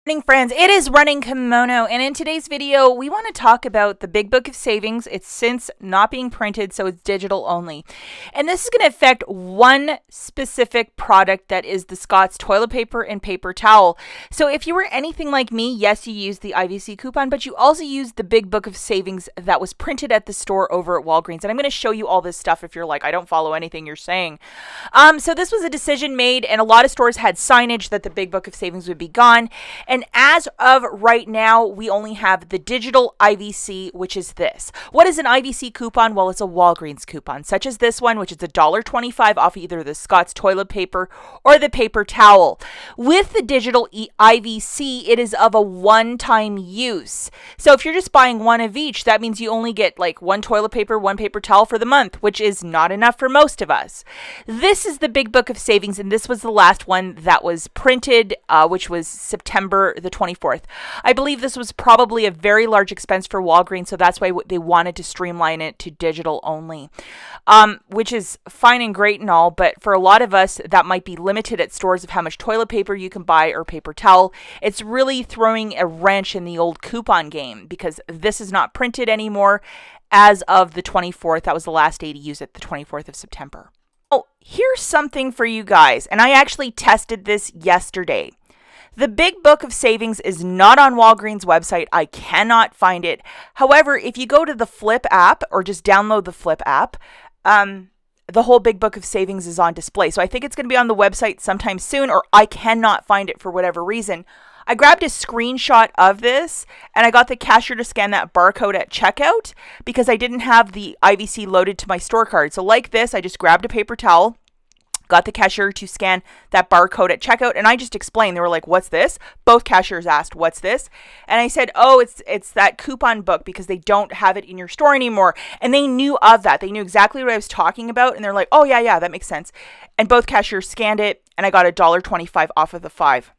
Morning, friends. It is Running Kimono, and in today's video, we want to talk about the Big Book of Savings. It's since not being printed, so it's digital only. And this is going to affect one specific product, that is the Scott's toilet paper and paper towel. So if you were anything like me, yes, you used the IVC coupon, but you also used the Big Book of Savings that was printed at the store over at Walgreens. And I'm going to show you all this stuff if you're like, I don't follow anything you're saying. So this was a decision made, and a lot of stores had signage that the Big Book of Savings would be gone. And as of right now, we only have the digital IVC, which is this. What is an IVC coupon? Well, it's a Walgreens coupon, such as this one, which is $1.25 off either the Scott's toilet paper or the paper towel. With the digital IVC, it is of a one-time use. So if you're just buying one of each, that means you only get like one toilet paper, one paper towel for the month, which is not enough for most of us. This is the Big Book of Savings, and this was the last one that was printed, which was September the 24th. I believe this was probably a very large expense for Walgreens, so that's why they wanted to streamline it to digital only, which is fine and great and all, but for a lot of us, that might be limited at stores of how much toilet paper you can buy or paper towel. It's really throwing a wrench in the old coupon game because this is not printed anymore as of the 24th. That was the last day to use it, the 24th of September. Oh, here's something for you guys, and I actually tested this yesterday. The Big Book of Savings is not on Walgreens' website. I cannot find it. However, if you go to the Flipp app or just download the Flipp app, the whole Big Book of Savings is on display. So I think it's going to be on the website sometime soon, or I cannot find it for whatever reason. I grabbed a screenshot of this, and I got the cashier to scan that barcode at checkout because I didn't have the IVC loaded to my store card. So like this, I just grabbed a paper towel, got the cashier to scan that barcode at checkout, and I just explained. They were like, what's this? Both cashiers asked, what's this? And I said, oh, it's that coupon book because they don't have it in your store anymore. And they knew of that. They knew exactly what I was talking about, and they're like, oh, yeah, that makes sense. And both cashiers scanned it, and I got $1.25 off of the 5.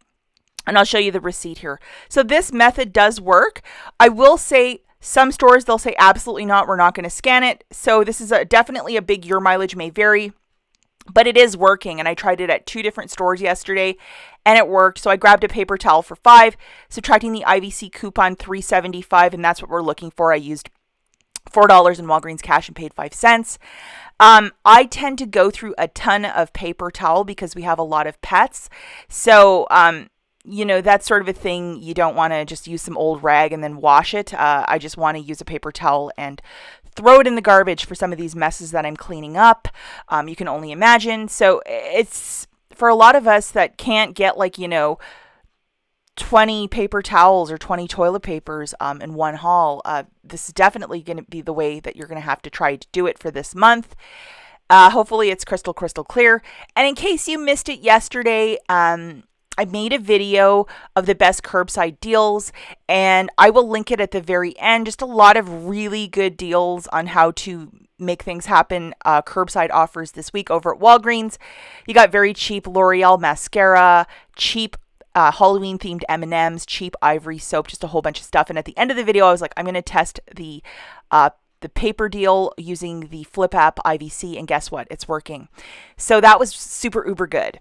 And I'll show you the receipt here. So this method does work. I will say some stores, they'll say, absolutely not, we're not going to scan it. So this is definitely a big, your mileage may vary. But it is working, and I tried it at 2 different stores yesterday, and it worked. So I grabbed a paper towel for 5, subtracting the IVC coupon $3.75, and that's what we're looking for. I used $4 in Walgreens cash and paid 5 cents. I tend to go through a ton of paper towel because we have a lot of pets. So, that's sort of a thing. You don't want to just use some old rag and then wash it. I just want to use a paper towel and throw it in the garbage for some of these messes that I'm cleaning up. You can only imagine. So it's for a lot of us that can't get 20 paper towels or 20 toilet papers in one haul. This is definitely going to be the way that you're going to have to try to do it for this month. Hopefully it's crystal clear. And in case you missed it yesterday, I made a video of the best curbside deals, and I will link it at the very end. Just a lot of really good deals on how to make things happen. Curbside offers this week over at Walgreens. You got very cheap L'Oreal mascara, cheap Halloween themed M&Ms, cheap Ivory soap, just a whole bunch of stuff. And at the end of the video, I was like, I'm going to test the paper deal using the Flipp app IVC, and guess what? It's working. So that was super uber good.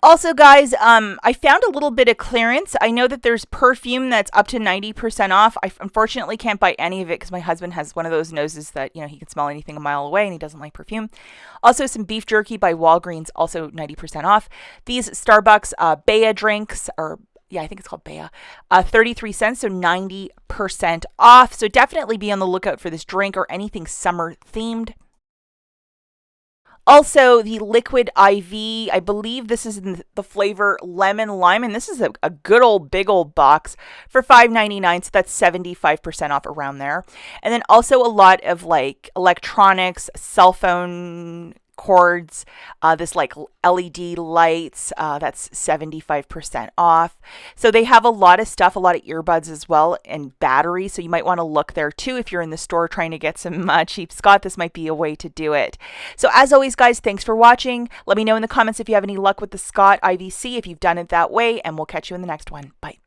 Also, guys, I found a little bit of clearance. I know that there's perfume that's up to 90% off. I unfortunately can't buy any of it because my husband has one of those noses that, he can smell anything a mile away and he doesn't like perfume. Also, some beef jerky by Walgreens, also 90% off. These Starbucks Bea drinks, I think it's called Bea, 33 cents, so 90% off. So definitely be on the lookout for this drink or anything summer themed. Also, the liquid IV, I believe this is in the flavor lemon lime, and this is a good old big old box for $5.99, so that's 75% off around there. And then also a lot of electronics, cell phone cords, this LED lights, that's 75% off. So they have a lot of stuff, a lot of earbuds as well, and batteries. So you might want to look there too. If you're in the store trying to get some cheap Scott, this might be a way to do it. So as always, guys, thanks for watching. Let me know in the comments if you have any luck with the Scott IVC, if you've done it that way, and we'll catch you in the next one. Bye.